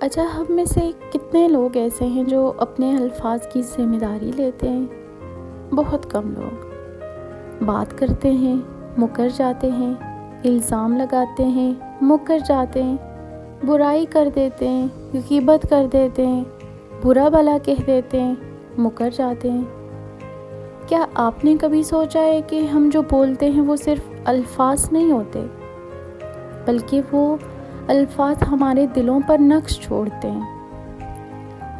اچھا، ہم میں سے کتنے لوگ ایسے ہیں جو اپنے الفاظ کی ذمہ داری لیتے ہیں؟ بہت کم لوگ بات کرتے ہیں، مکر جاتے ہیں، الزام لگاتے ہیں، مکر جاتے ہیں، برائی کر دیتے ہیں، غیبت کر دیتے ہیں، برا بھلا کہہ دیتے ہیں، مکر جاتے ہیں۔ کیا آپ نے کبھی سوچا ہے کہ ہم جو بولتے ہیں وہ صرف الفاظ نہیں ہوتے، بلکہ وہ الفاظ ہمارے دلوں پر نقش چھوڑتے ہیں؟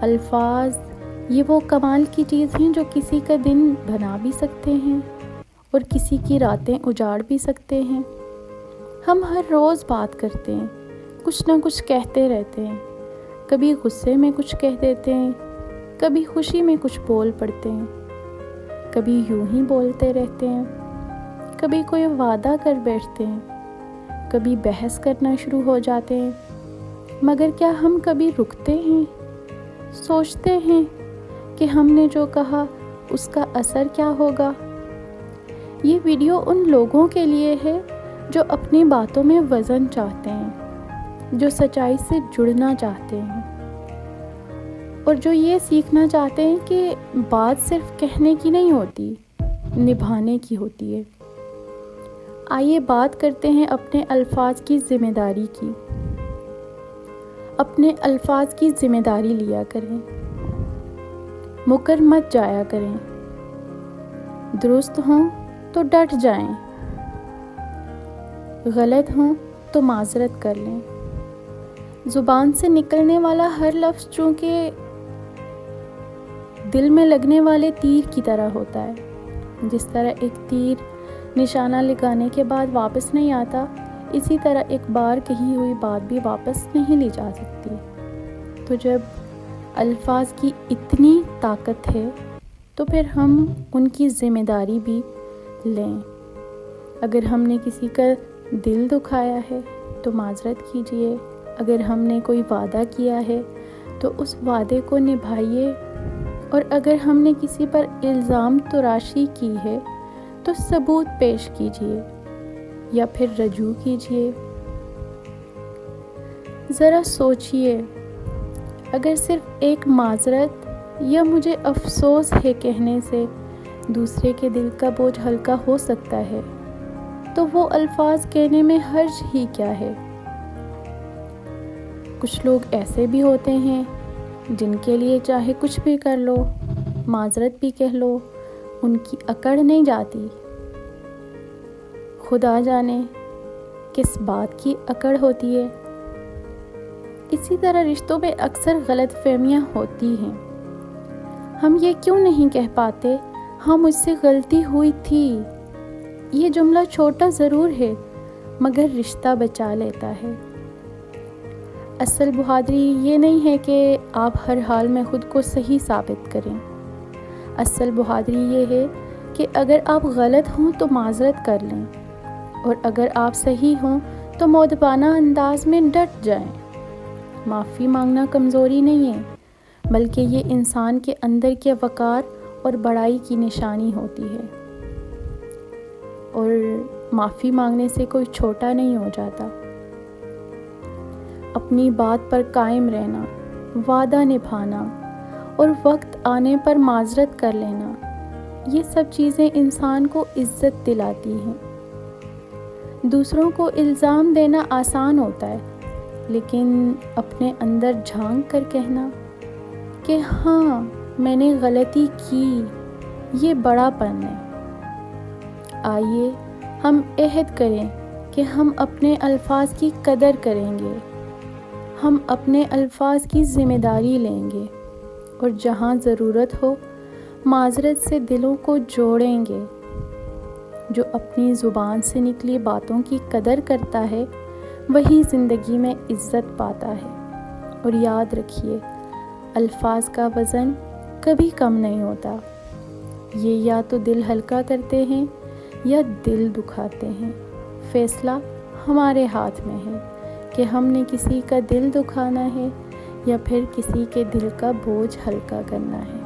الفاظ یہ وہ کمال کی چیز ہیں جو کسی کا دن بنا بھی سکتے ہیں اور کسی کی راتیں اجاڑ بھی سکتے ہیں۔ ہم ہر روز بات کرتے ہیں، کچھ نہ کچھ کہتے رہتے ہیں، کبھی غصے میں کچھ کہہ دیتے ہیں، کبھی خوشی میں کچھ بول پڑتے ہیں، کبھی یوں ہی بولتے رہتے ہیں، کبھی کوئی وعدہ کر بیٹھتے ہیں، کبھی بحث کرنا شروع ہو جاتے ہیں۔ مگر کیا ہم کبھی رکتے ہیں، سوچتے ہیں کہ ہم نے جو کہا اس کا اثر کیا ہوگا؟ یہ ویڈیو ان لوگوں کے لیے ہے جو اپنی باتوں میں وزن چاہتے ہیں، جو سچائی سے جڑنا چاہتے ہیں، اور جو یہ سیکھنا چاہتے ہیں کہ بات صرف کہنے کی نہیں ہوتی، نبھانے کی ہوتی ہے۔ آئیے بات کرتے ہیں اپنے الفاظ کی ذمہ داری کی۔ اپنے الفاظ کی ذمہ داری لیا کریں، مکر مت جایا کریں، درست ہوں تو ڈٹ جائیں، غلط ہوں تو معذرت کر لیں۔ زبان سے نکلنے والا ہر لفظ چونکہ دل میں لگنے والے تیر کی طرح ہوتا ہے۔ جس طرح ایک تیر نشانہ لگانے کے بعد واپس نہیں آتا، اسی طرح ایک بار کہی ہوئی بات بھی واپس نہیں لی جا سکتی۔ تو جب الفاظ کی اتنی طاقت ہے تو پھر ہم ان کی ذمہ داری بھی لیں۔ اگر ہم نے کسی کا دل دکھایا ہے تو معذرت کیجیے، اگر ہم نے کوئی وعدہ کیا ہے تو اس وعدے کو نبھائیے، اور اگر ہم نے کسی پر الزام تراشی کی ہے تو ثبوت پیش کیجیے یا پھر رجوع کیجیے۔ ذرا سوچیے، اگر صرف ایک معذرت یا مجھے افسوس ہے کہنے سے دوسرے کے دل کا بوجھ ہلکا ہو سکتا ہے تو وہ الفاظ کہنے میں حرج ہی کیا ہے؟ کچھ لوگ ایسے بھی ہوتے ہیں جن کے لیے چاہے کچھ بھی کر لو، معذرت بھی کہہ لو، ان کی اکڑ نہیں جاتی۔ خدا جانے کس بات کی اکڑ ہوتی ہے۔ اسی طرح رشتوں میں اکثر غلط فہمیاں ہوتی ہیں۔ ہم یہ کیوں نہیں کہہ پاتے، ہاں مجھ سے غلطی ہوئی تھی؟ یہ جملہ چھوٹا ضرور ہے مگر رشتہ بچا لیتا ہے۔ اصل بہادری یہ نہیں ہے کہ آپ ہر حال میں خود کو صحیح ثابت کریں۔ اصل بہادری یہ ہے کہ اگر آپ غلط ہوں تو معذرت کر لیں، اور اگر آپ صحیح ہوں تو مؤدبانہ انداز میں ڈٹ جائیں۔ معافی مانگنا کمزوری نہیں ہے، بلکہ یہ انسان کے اندر کے وقار اور بڑائی کی نشانی ہوتی ہے، اور معافی مانگنے سے کوئی چھوٹا نہیں ہو جاتا۔ اپنی بات پر قائم رہنا، وعدہ نبھانا اور وقت آنے پر معذرت کر لینا، یہ سب چیزیں انسان کو عزت دلاتی ہیں۔ دوسروں کو الزام دینا آسان ہوتا ہے، لیکن اپنے اندر جھانک کر کہنا کہ ہاں میں نے غلطی کی، یہ بڑا پن ہے۔ آئیے ہم عہد کریں کہ ہم اپنے الفاظ کی قدر کریں گے، ہم اپنے الفاظ کی ذمہ داری لیں گے، اور جہاں ضرورت ہو معذرت سے دلوں کو جوڑیں گے۔ جو اپنی زبان سے نکلی باتوں کی قدر کرتا ہے وہی زندگی میں عزت پاتا ہے۔ اور یاد رکھیے، الفاظ کا وزن کبھی کم نہیں ہوتا، یہ یا تو دل ہلکا کرتے ہیں یا دل دکھاتے ہیں۔ فیصلہ ہمارے ہاتھ میں ہے کہ ہم نے کسی کا دل دکھانا ہے یا پھر کسی کے دل کا بوجھ ہلکا کرنا ہے۔